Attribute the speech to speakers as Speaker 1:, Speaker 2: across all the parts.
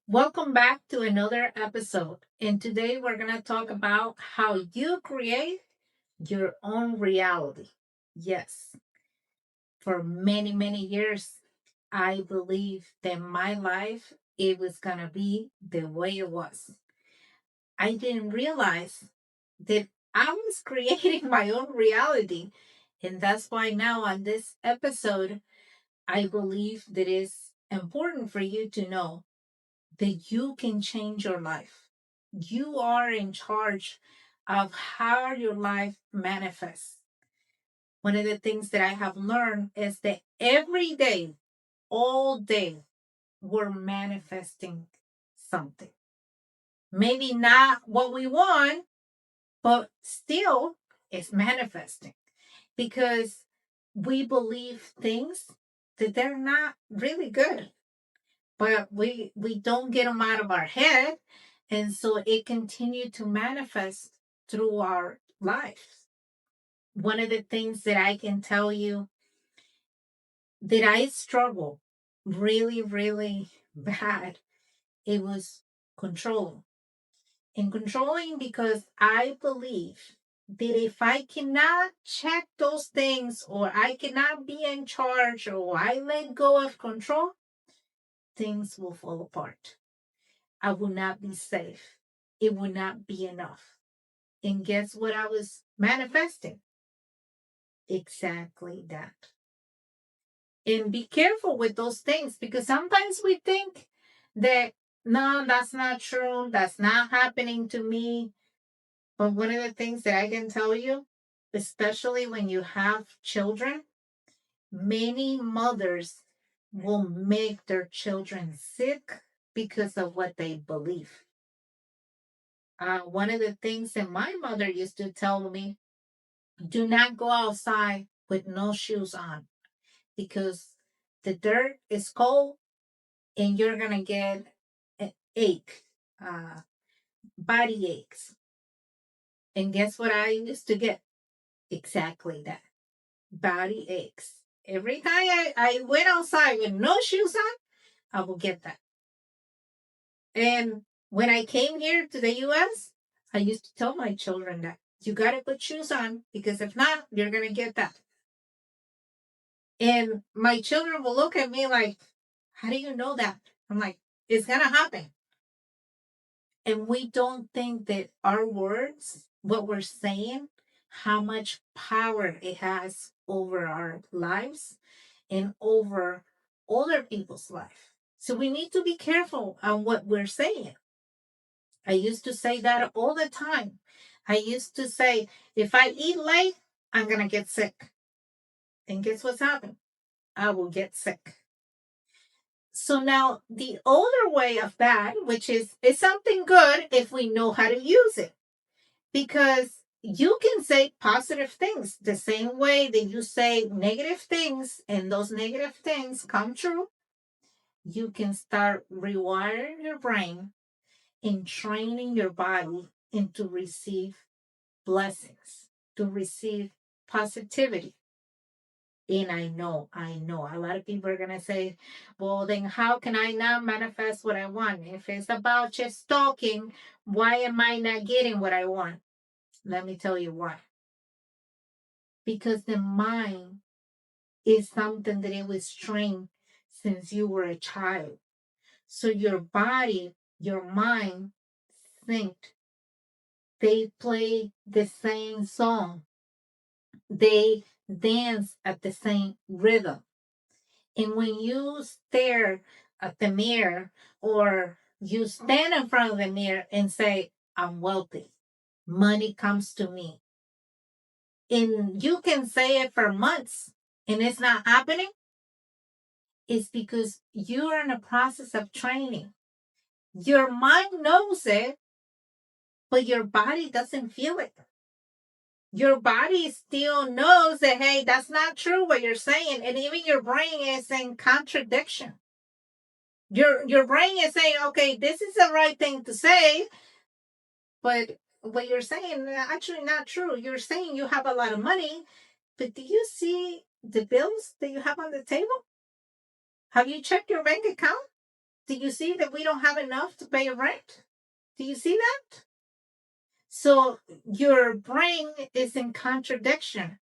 Speaker 1: Welcome back to another episode. And today we're going to talk about how you create your own reality. Yes, for many, many years, I believed that my life it was going to be the way it was. I didn't realize that I was creating my own reality. And that's why now on this episode, I believe that it's important for you to know that you can change your life. You are in charge of how your life manifests. One of the things that I have learned is that every day, all day, we're manifesting something. Maybe not what we want, but still it's manifesting because we believe things that they're not really good, but we don't get them out of our head, and so it continued to manifest through our lives. One of the things that I can tell you that I struggle really bad, it was control. And controlling because I believe that if I cannot check those things, or I cannot be in charge, or I let go of control, things will fall apart. I will not be safe. It will not be enough. And guess what I was manifesting? Exactly that. And be careful with those things because sometimes we think that, no, that's not true. That's not happening to me. But one of the things that I can tell you, especially when you have children, many mothers will make their children sick because of what they believe. One of the things that my mother used to tell me, do not go outside with no shoes on because the dirt is cold and you're going to get an ache, uh, body aches. And guess what I used to get? Exactly that, body aches. Every time I went outside with no shoes on, I will get that. And when I came here to the US, I used to tell my children that you got to put shoes on because if not, you're going to get that. And my children will look at me like, how do you know that? I'm like, it's going to happen. And we don't think that our words, what we're saying, how much power it has over our lives and over other people's life. So we need to be careful on what we're saying. I used to say that all the time. I used to say, if I eat late, I'm going to get sick. And guess what's happened? I will get sick. So now the older way of that, which is something good if we know how to use it, because you can say positive things the same way that you say negative things, and those negative things come true. You can start rewiring your brain and training your body into receive blessings, to receive positivity. And I know, a lot of people are going to say, well, then how can I not manifest what I want? If it's about just talking, why am I not getting what I want? Let me tell you why. Because the mind is something that it was trained since you were a child. So your body, your mind think, they play the same song, they dance at the same rhythm. And when you stare at the mirror, or you stand in front of the mirror and say, I'm wealthy, money comes to me, and you can say it for months and it's not happening, it's because you're in a process of training. Your mind knows it, but your body doesn't feel it. Your body still knows that, hey, that's not true what you're saying. And even your brain is in contradiction. Your brain is saying, okay, this is the right thing to say, but what you're saying actually not true. You're saying you have a lot of money, but do you see the bills that you have on the table? Have you checked your bank account? Do you see that we don't have enough to pay rent? Do you see that? So your brain is in contradiction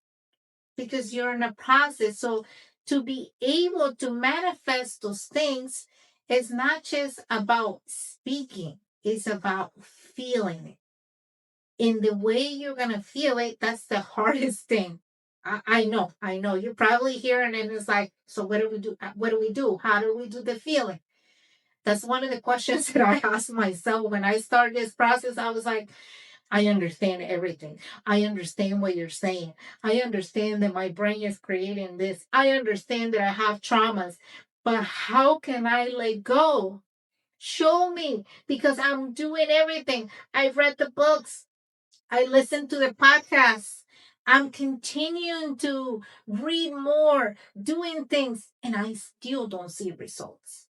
Speaker 1: because you're in a process. So to be able to manifest those things is not just about speaking, it's about feeling it. In the way you're gonna feel it, that's the hardest thing. I know. You're probably hearing it and it's like, so what do we do? What do we do? How do we do the feeling? That's one of the questions that I asked myself when I started this process. I was like, I understand everything. I understand what you're saying. I understand that my brain is creating this. I understand that I have traumas, but how can I let go? Show me because I'm doing everything. I've read the books. I listen to the podcasts. I'm continuing to read more, doing things, and I still don't see results.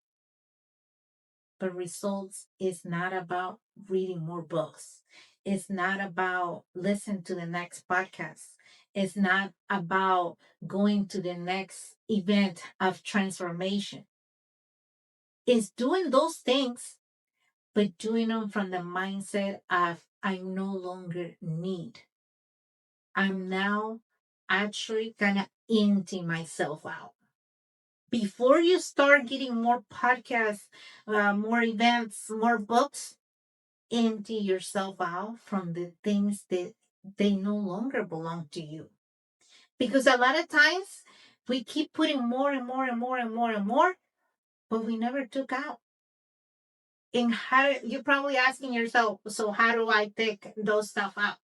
Speaker 1: But results is not about reading more books. It's not about listening to the next podcast. It's not about going to the next event of transformation. It's doing those things, but doing them from the mindset of I no longer need. I'm now actually gonna empty myself out. Before you start getting more podcasts, more events, more books, empty yourself out from the things that they no longer belong to you. Because a lot of times we keep putting more and more and more and more and more, but we never took out. And how you're probably asking yourself, so how do I take those stuff out?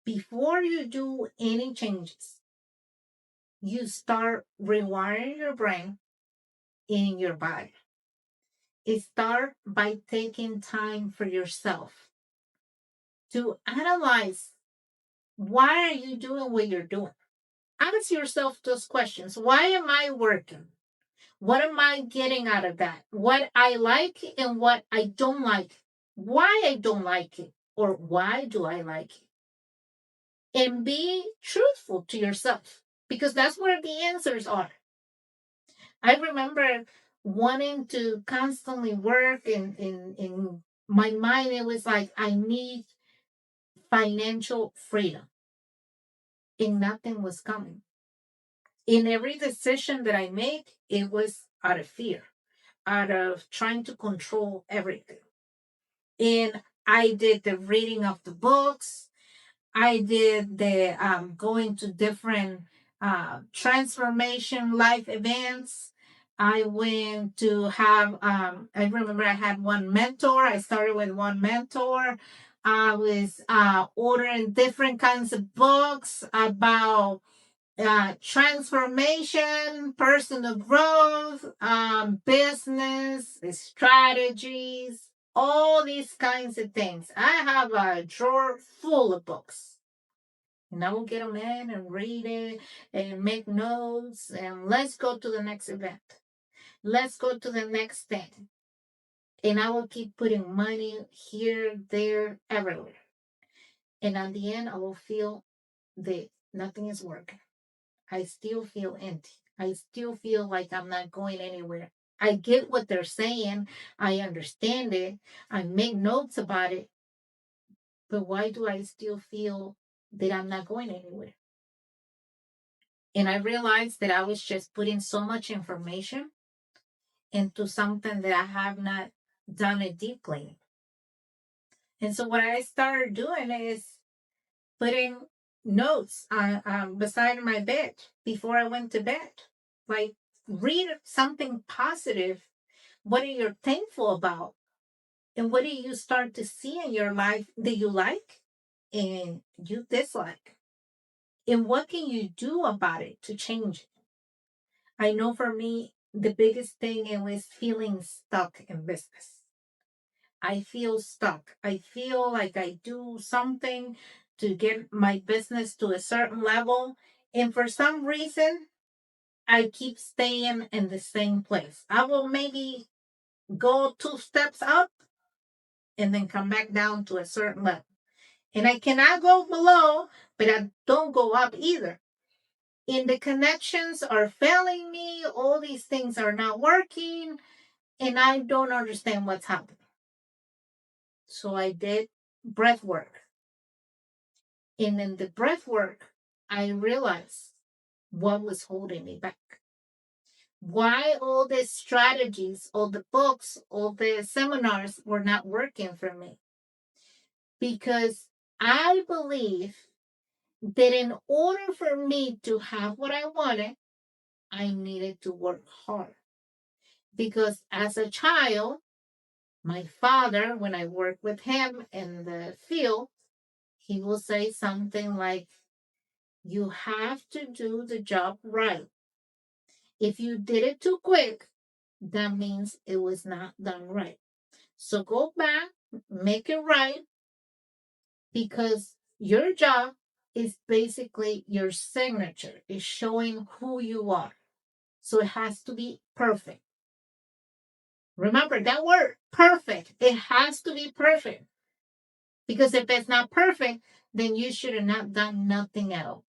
Speaker 1: Before you do any changes, you start rewiring your brain in your body. It start by taking time for yourself to analyze why are you doing what you're doing. Ask yourself those questions. Why am I working? What am I getting out of that? What I like and what I don't like. Why I don't like it or why do I like it? And be truthful to yourself because that's where the answers are. I remember wanting to constantly work in my mind. It was like, I need financial freedom and nothing was coming. In every decision that I made, it was out of fear, out of trying to control everything. And I did the reading of the books. I did the going to different transformation life events. I went to have, I remember I had one mentor. I started with one mentor. I was ordering different kinds of books about transformation, personal growth, business, strategies, all these kinds of things. I have a drawer full of books. And I will get them in and read it and make notes and let's go to the next event. Let's go to the next thing. And I will keep putting money here, there, everywhere. And at the end, I will feel that nothing is working. I still feel empty. I still feel like I'm not going anywhere. I get what they're saying. I understand it. I make notes about it. But why do I still feel that I'm not going anywhere? And I realized that I was just putting so much information into something that I have not done it deeply. And so what I started doing is putting notes beside my bed before I went to bed. Like, read something positive. What are you thankful about? And what do you start to see in your life that you like and you dislike? And what can you do about it to change it? I know for me, the biggest thing it was feeling stuck in business. I feel stuck. I feel like I do something to get my business to a certain level. And for some reason, I keep staying in the same place. I will maybe go 2 steps up and then come back down to a certain level. And I cannot go below, but I don't go up either. And the connections are failing me. All these things are not working, and I don't understand what's happening. So I did breath work. And in the breath work, I realized what was holding me back. Why all the strategies, all the books, all the seminars were not working for me. Because I believe that in order for me to have what I wanted, I needed to work hard. Because as a child, my father, when I worked with him in the field, he will say something like, you have to do the job right. If you did it too quick, that means it was not done right. So go back, make it right, because your job is basically your signature, is showing who you are. So it has to be perfect. Remember that word, perfect. It has to be perfect. Because if it's not perfect, then you should have not done nothing at all.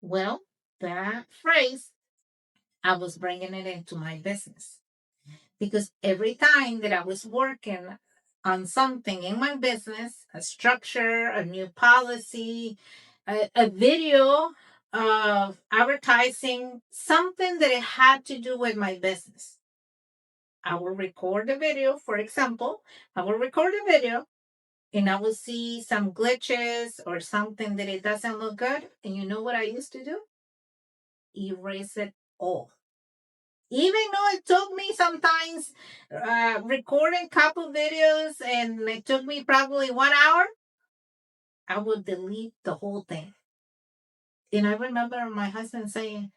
Speaker 1: Well, that phrase, I was bringing it into my business. Because every time that I was working on something in my business, a structure, a new policy, a video of advertising, something that it had to do with my business, I will record the video. For example, I will record a video and I will see some glitches or something that it doesn't look good. And you know what I used to do? Erase it all. Even though it took me sometimes recording couple videos and it took me probably 1 hour, I would delete the whole thing. And I remember my husband saying,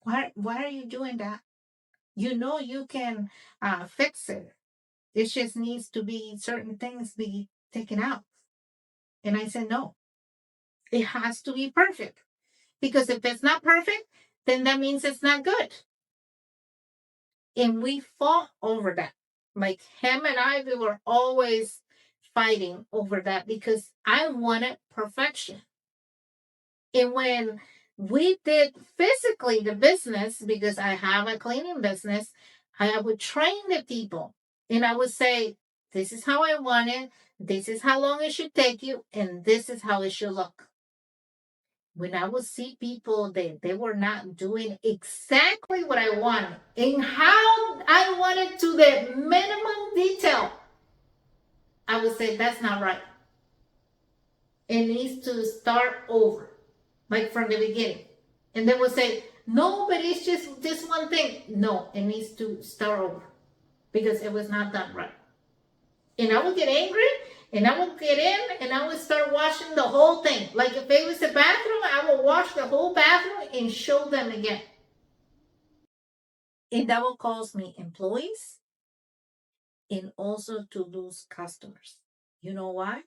Speaker 1: why are you doing that? You know you can fix it. It just needs to be certain things be taken out. And I said, no, it has to be perfect. Because if it's not perfect, then that means it's not good. And we fought over that. Like him and I, we were always fighting over that because I wanted perfection. And when we did physically the business, because I have a cleaning business, I would train the people and I would say, this is how I want it. This is how long it should take you. And this is how it should look. When I would see people that they were not doing exactly what I wanted and how I wanted to the minimum detail, I would say that's not right. It needs to start over, like from the beginning. And they would say, no, but it's just this one thing. No, it needs to start over because it was not done right. And I would get angry and I would get in and I would start washing the whole thing. Like if it was a bathroom, I would wash the whole bathroom and show them again. And that will cause me employees and also to lose customers. You know why?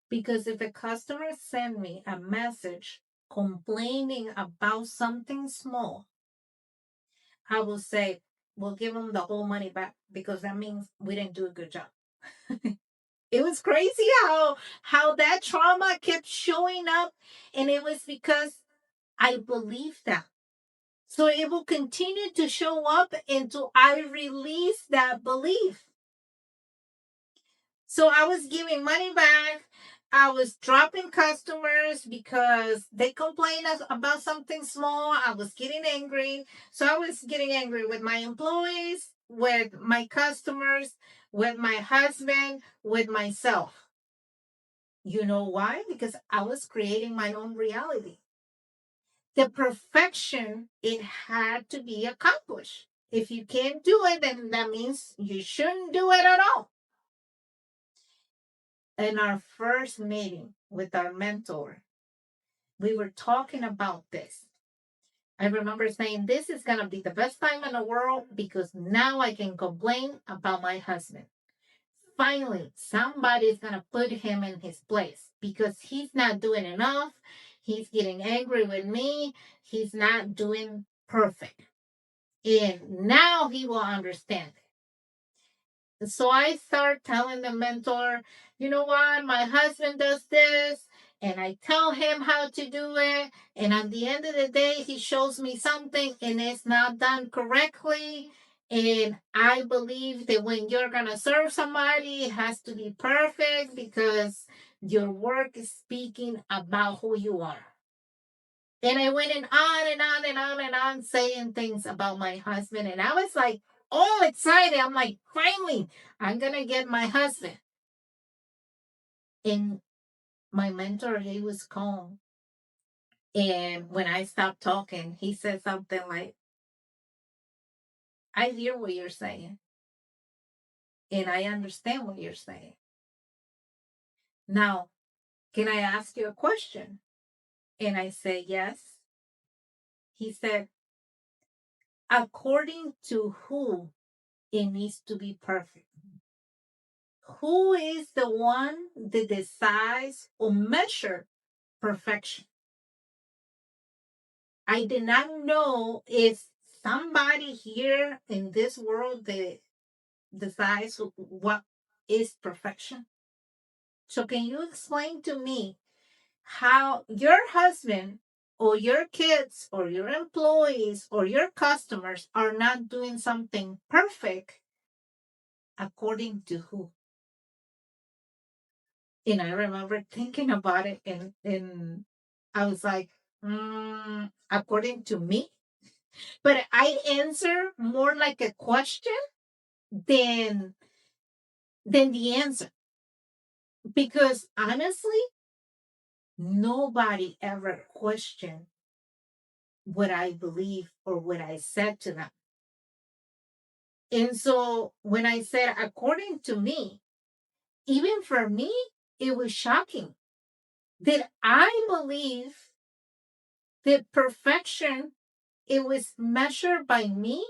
Speaker 1: Because if a customer send me a message complaining about something small, I will say, we'll give them the whole money back because that means we didn't do a good job. It was crazy how that trauma kept showing up, and it was because I believed that. So it will continue to show up until I release that belief. So I was giving money back. I was dropping customers because they complained about something small. I was getting angry. So I was getting angry with my employees, with my customers, with my husband, with myself. You know why? Because I was creating my own reality. The perfection, it had to be accomplished. If you can't do it, then that means you shouldn't do it at all. In our first meeting with our mentor, we were talking about this. I remember saying, this is going to be the best time in the world because now I can complain about my husband. Finally, somebody's going to put him in his place because he's not doing enough. He's getting angry with me. He's not doing perfect. And now he will understand. So I start telling the mentor, you know what? My husband does this. and I tell him how to do it. And at the end of the day, he shows me something and it's not done correctly. And I believe that when you're going to serve somebody, it has to be perfect because your work is speaking about who you are. And I went and on and on and on and on saying things about my husband. And I was like, all excited. I'm like, finally, I'm going to get my husband. And my mentor, he was calm. And when I stopped talking, he said something like, I hear what you're saying. And I understand what you're saying. Now, can I ask you a question? And I said, yes. He said, according to who it needs to be perfect? Who is the one that decides or measure perfection? I did not know if somebody here in this world that decides what is perfection. So can you explain to me how your husband or your kids or your employees or your customers are not doing something perfect according to who? And I remember thinking about it and I was like, according to me. But I answer more like a question than the answer. Because honestly, nobody ever questioned what I believe or what I said to them. And so when I said, according to me, even for me, it was shocking that I believe that perfection, it was measured by me.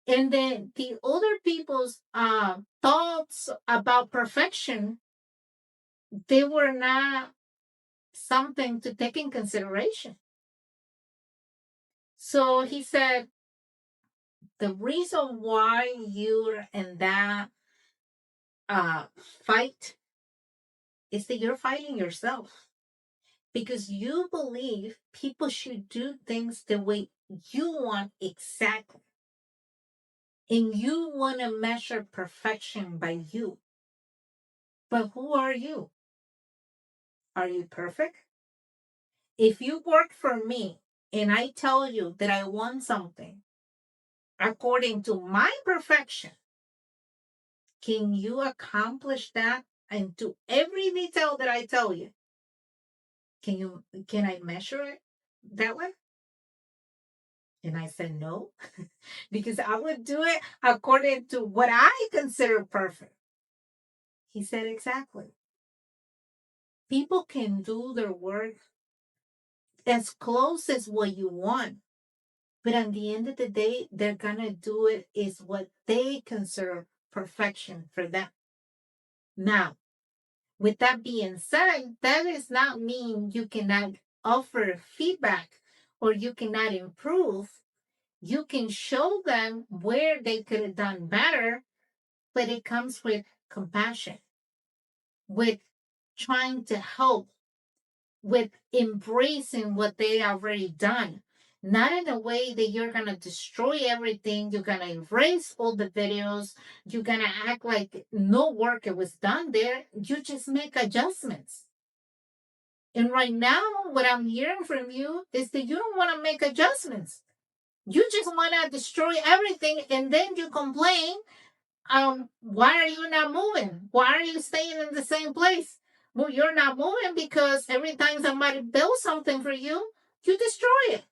Speaker 1: And then the other people's thoughts about perfection, they were not something to take in consideration. So he said, the reason why you're in that uh, fight is that you're fighting yourself because you believe people should do things the way you want exactly. And you want to measure perfection by you. But who are you? Are you perfect? If you work for me and I tell you that I want something according to my perfection, can you accomplish that and to every detail that I tell you? Can I measure it that way? And I said no, because I would do it according to what I consider perfect. He said exactly. People can do their work as close as what you want, but at the end of the day, they're gonna do it is what they consider perfection for them. Now, with that being said, that does not mean you cannot offer feedback or you cannot improve. You can show them where they could have done better, but it comes with compassion, with trying to help, with embracing what they already done. Not in a way that you're gonna destroy everything, you're gonna erase all the videos, you're gonna act like no work was done there. You just make adjustments. And right now, what I'm hearing from you is that you don't want to make adjustments. You just want to destroy everything and then you complain. Why are you not moving? Why are you staying in the same place? Well, you're not moving because every time somebody builds something for you, you destroy it.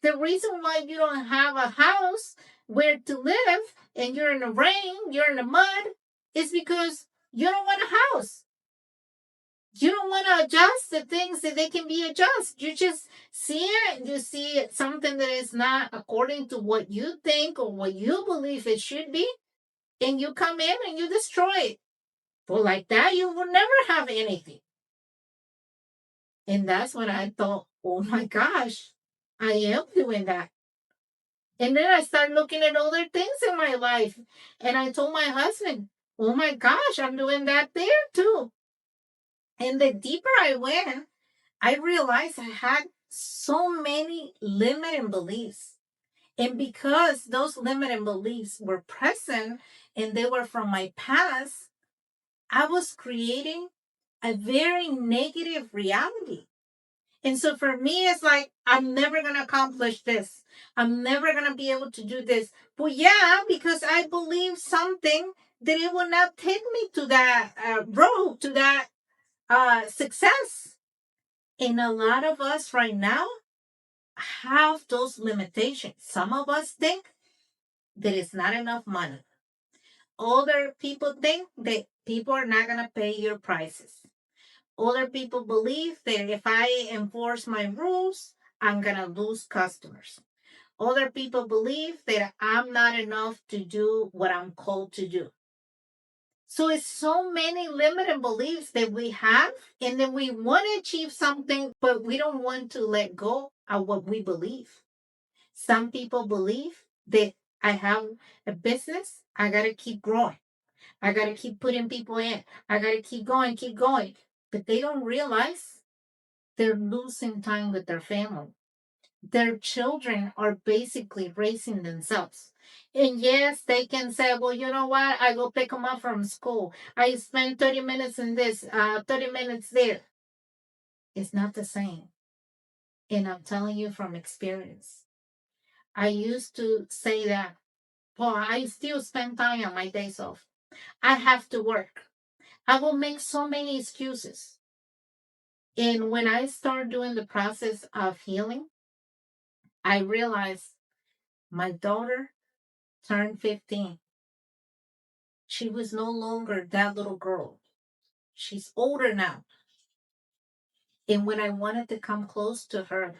Speaker 1: The reason why you don't have a house where to live and you're in the rain, you're in the mud, is because you don't want a house. You don't want to adjust the things that they can be adjusted. You just see it, you see it, something that is not according to what you think or what you believe it should be, and you come in and you destroy it. Well, like that, you will never have anything. And that's when I thought, oh my gosh, I am doing that. And then I started looking at other things in my life. And I told my husband, oh my gosh, I'm doing that there too. And the deeper I went, I realized I had so many limiting beliefs. And because those limiting beliefs were present and they were from my past, I was creating a very negative reality. And so for me, it's like, I'm never going to accomplish this. I'm never going to be able to do this. But yeah, because I believe something that it will not take me to that road, to that success. And a lot of us right now have those limitations. Some of us think that it's not enough money. Other people think that people are not going to pay your prices. Other people believe that if I enforce my rules, I'm going to lose customers. Other people believe that I'm not enough to do what I'm called to do. So it's so many limiting beliefs that we have, and then we want to achieve something, but we don't want to let go of what we believe. Some people believe that I have a business, I got to keep growing. I got to keep putting people in. I got to keep going, keep going. But they don't realize they're losing time with their family. Their children are basically raising themselves. And yes, they can say, well, you know what? I go pick them up from school. I spend 30 minutes in this, 30 minutes there. It's not the same. And I'm telling you from experience. I used to say that, well, I still spend time on my days off. I have to work. I will make so many excuses. And when I start doing the process of healing, I realized my daughter turned 15. She was no longer that little girl. She's older now. And when I wanted to come close to her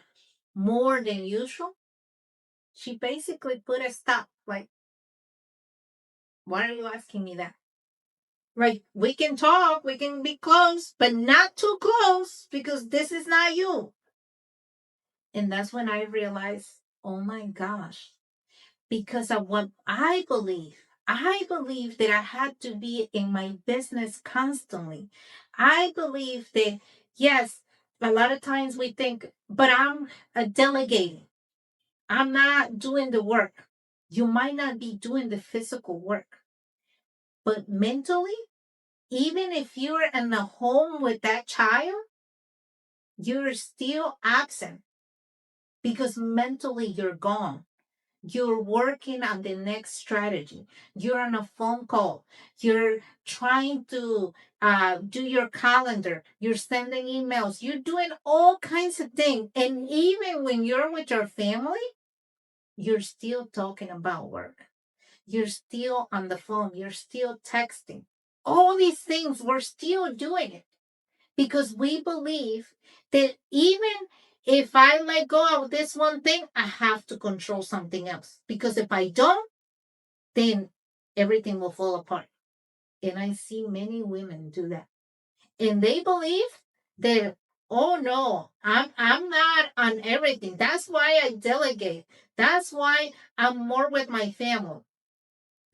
Speaker 1: more than usual, she basically put a stop. Like, why are you asking me that? Like, we can talk, we can be close, but not too close because this is not you. And that's when I realized, oh my gosh, because of what I believe. I believe that I had to be in my business constantly. I believe that, yes, a lot of times we think, but I'm delegating. I'm not doing the work. You might not be doing the physical work, but mentally, even if you're in the home with that child, you're still absent because mentally you're gone. You're working on the next strategy. You're on a phone call. You're trying to do your calendar. You're sending emails. You're doing all kinds of things. And even when you're with your family, you're still talking about work. You're still on the phone. You're still texting. All these things, we're still doing it because we believe that even if I let go of this one thing, I have to control something else. Because if I don't, then everything will fall apart. And I see many women do that. And they believe that, oh no, I'm not on everything. That's why I delegate. That's why I'm more with my family.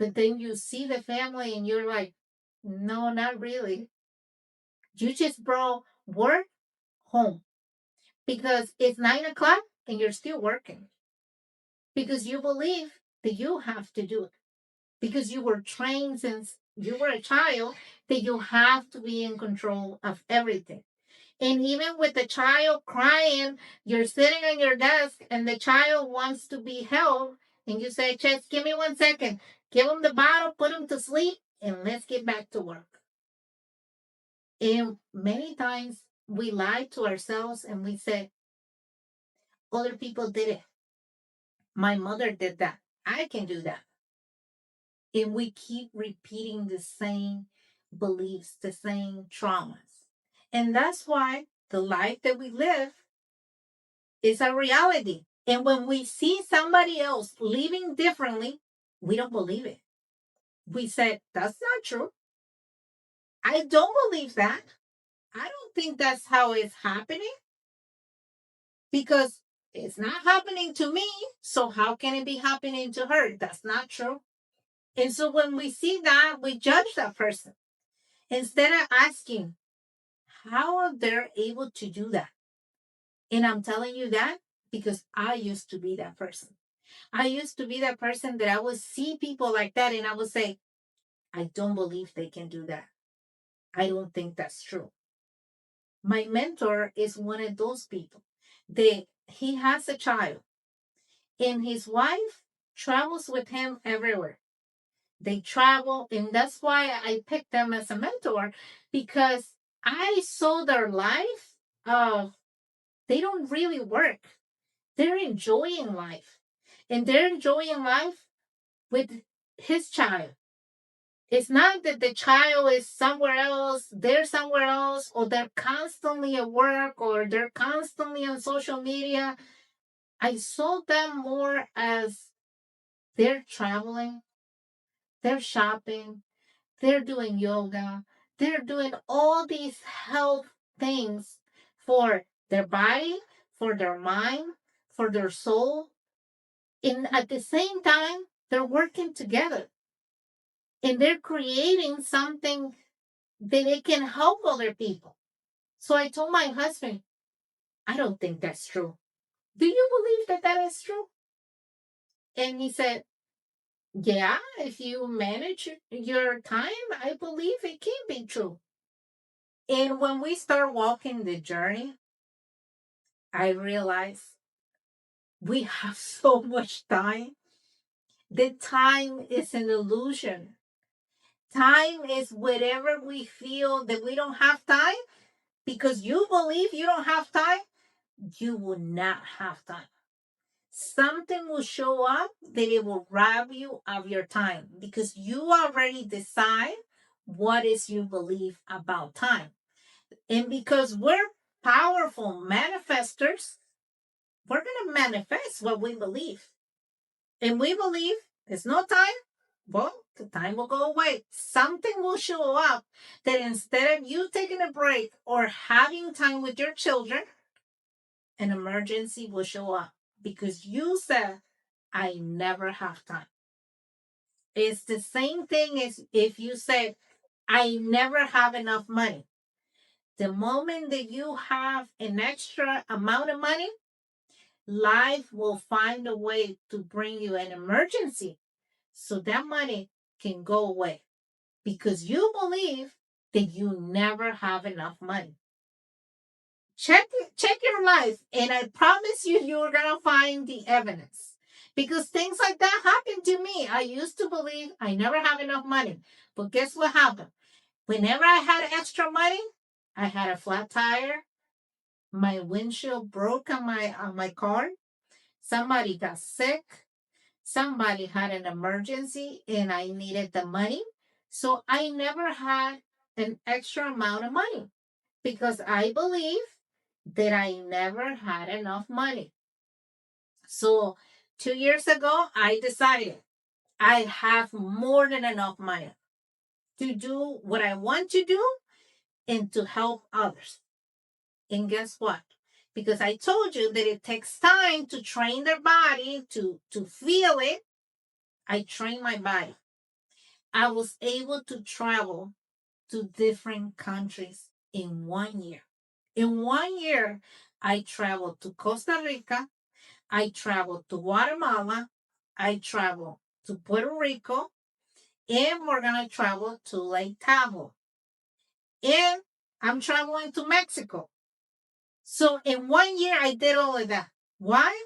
Speaker 1: But then you see the family and you're like, no, not really. You just brought work home because it's 9 o'clock and you're still working because you believe that you have to do it because you were trained since you were a child that you have to be in control of everything. And even with the child crying, you're sitting on your desk and the child wants to be held, and you say, just give me 1 second, give him the bottle, put him to sleep, and let's get back to work. And many times we lie to ourselves and we say, other people did it. My mother did that. I can do that. And we keep repeating the same beliefs, the same traumas. And that's why the life that we live is a reality. And when we see somebody else living differently, we don't believe it. We say, that's not true. I don't believe that. I don't think that's how it's happening because it's not happening to me. So how can it be happening to her? That's not true. And so when we see that, we judge that person instead of asking, how they're able to do that. And I'm telling you that because I used to be that person. I used to be that person that I would see people like that and I would say, I don't believe they can do that. I don't think that's true. My mentor is one of those people. He has a child and his wife travels with him everywhere. They travel, and that's why I picked them as a mentor because I saw their life. They don't really work. They're enjoying life, and they're enjoying life with his child. It's not that the child is somewhere else, they're somewhere else, or they're constantly at work, or they're constantly on social media. I saw them more as they're traveling, they're shopping, they're doing yoga, they're doing all these health things for their body, for their mind, for their soul. And at the same time, they're working together and they're creating something that they can help other people. So I told my husband, I don't think that's true. Do you believe that that is true? And he said, yeah, if you manage your time, I believe it can be true. And when we start walking the journey, I realize we have so much time. The time is an illusion. Time is whatever we feel that we don't have time because you believe you don't have time, you will not have time. Something will show up that it will rob you of your time because you already decide what is you believe about time. And because we're powerful manifestors, we're going to manifest what we believe. And we believe there's no time, well, the time will go away. Something will show up that instead of you taking a break or having time with your children, an emergency will show up because you said, I never have time. It's the same thing as if you said, I never have enough money. The moment that you have an extra amount of money, life will find a way to bring you an emergency so that money can go away because you believe that you never have enough money. Check your life, and I promise you, you're gonna find the evidence because things like that happened to me. I used to believe I never have enough money, but guess what happened? Whenever I had extra money, I had a flat tire. My windshield broke on my car. Somebody got sick. Somebody had an emergency and I needed the money. So I never had an extra amount of money because I believe that I never had enough money. So 2 years ago, I decided I have more than enough money to do what I want to do and to help others. And guess what? Because I told you that it takes time to train their body to feel it, I trained my body. I was able to travel to different countries in 1 year. In 1 year, I traveled to Costa Rica, I traveled to Guatemala, I traveled to Puerto Rico, and we're going to travel to Lake Tahoe. And I'm traveling to Mexico. So in 1 year, I did all of that. Why?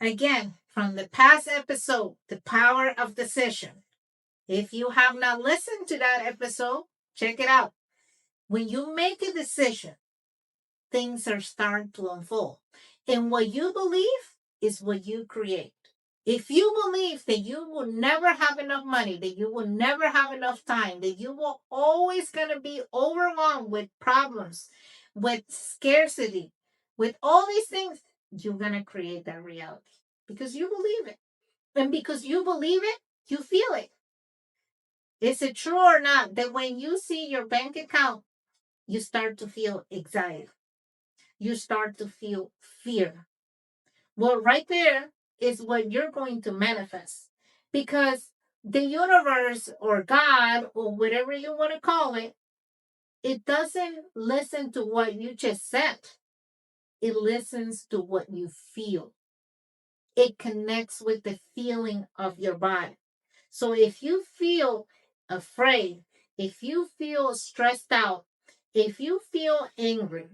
Speaker 1: Again, from the past episode, The Power of Decision. If you have not listened to that episode, check it out. When you make a decision, things are starting to unfold. And what you believe is what you create. If you believe that you will never have enough money, that you will never have enough time, that you will always going to be overwhelmed with problems, with scarcity, with all these things, you're going to create that reality because you believe it. And because you believe it, you feel it. Is it true or not that when you see your bank account, you start to feel anxiety? You start to feel fear. Well, right there is what you're going to manifest because the universe or God or whatever you want to call it It doesn't listen to what you just said, it listens to what you feel. It connects with the feeling of your body. So if you feel afraid, if you feel stressed out, if you feel angry,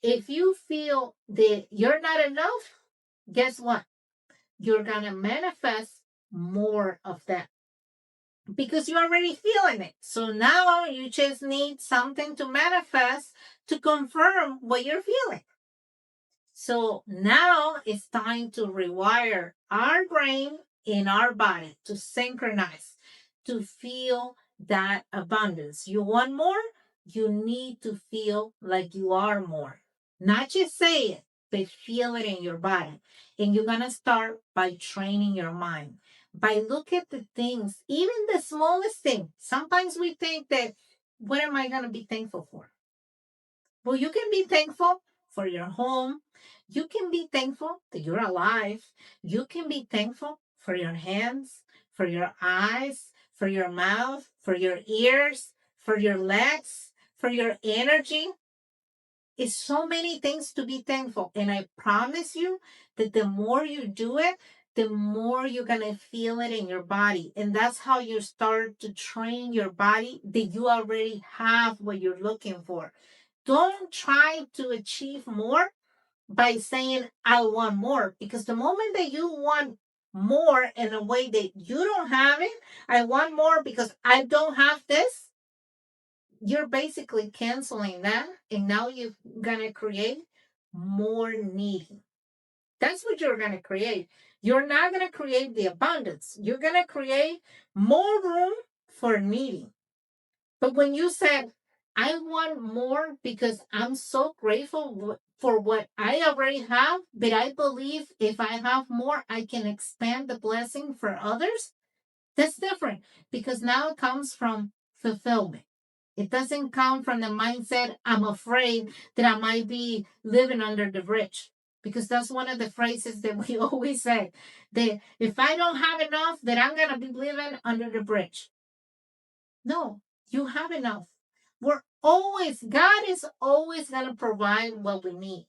Speaker 1: if you feel that you're not enough, guess what? You're going to manifest more of that because you're already feeling it. So now you just need something to manifest to confirm what you're feeling. So now it's time to rewire our brain in our body to synchronize, to feel that abundance. You want more? You need to feel like you are more. Not just say it, but feel it in your body. And you're going to start by training your mind. By look at the things, even the smallest thing. Sometimes we think that, what am I going to be thankful for? Well, you can be thankful for your home. You can be thankful that you're alive. You can be thankful for your hands, for your eyes, for your mouth, for your ears, for your legs, for your energy. It's so many things to be thankful. And I promise you that the more you do it, the more you're going to feel it in your body. And that's how you start to train your body that you already have what you're looking for. Don't try to achieve more by saying, I want more. Because the moment that you want more in a way that you don't have it, I want more because I don't have this, you're basically canceling that. And now you're going to create more needing. That's what you're going to create. You're not going to create the abundance. You're going to create more room for needing. But when you said, I want more because I'm so grateful for what I already have, but I believe if I have more, I can expand the blessing for others, that's different because now it comes from fulfillment. It doesn't come from the mindset, I'm afraid that I might be living under the bridge. Because that's one of the phrases that we always say that if I don't have enough, that I'm going to be living under the bridge. No, you have enough. God is always going to provide what we need.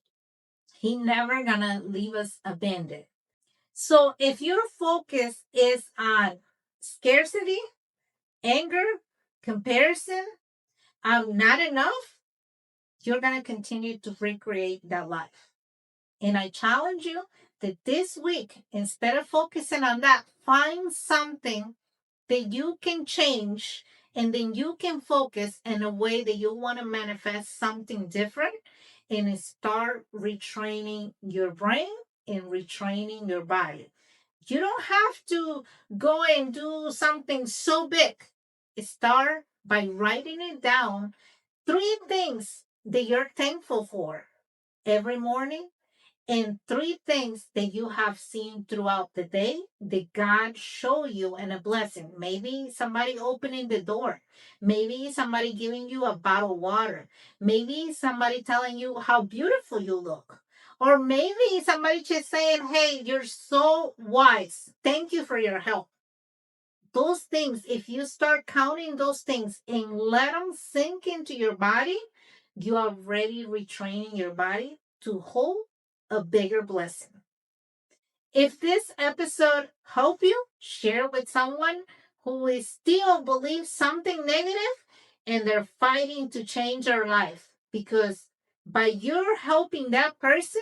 Speaker 1: He never going to leave us abandoned. So if your focus is on scarcity, anger, comparison, I'm not enough, you're going to continue to recreate that life. And I challenge you that this week, instead of focusing on that, find something that you can change and then you can focus in a way that you want to manifest something different and start retraining your brain and retraining your body. You don't have to go and do something so big. Start by writing it down. 3 things that you're thankful for every morning and 3 things that you have seen throughout the day that God show you in a blessing. Maybe somebody opening the door. Maybe somebody giving you a bottle of water. Maybe somebody telling you how beautiful you look. Or maybe somebody just saying, hey, you're so wise. Thank you for your help. Those things, if you start counting those things and let them sink into your body, you are already retraining your body to hold a bigger blessing. If this episode helped you, share with someone who is still believes something negative and they're fighting to change their life. Because by your helping that person,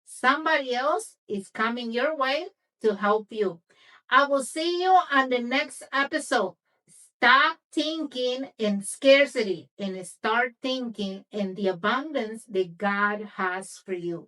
Speaker 1: somebody else is coming your way to help you. I will see you on the next episode. Stop thinking in scarcity and start thinking in the abundance that God has for you.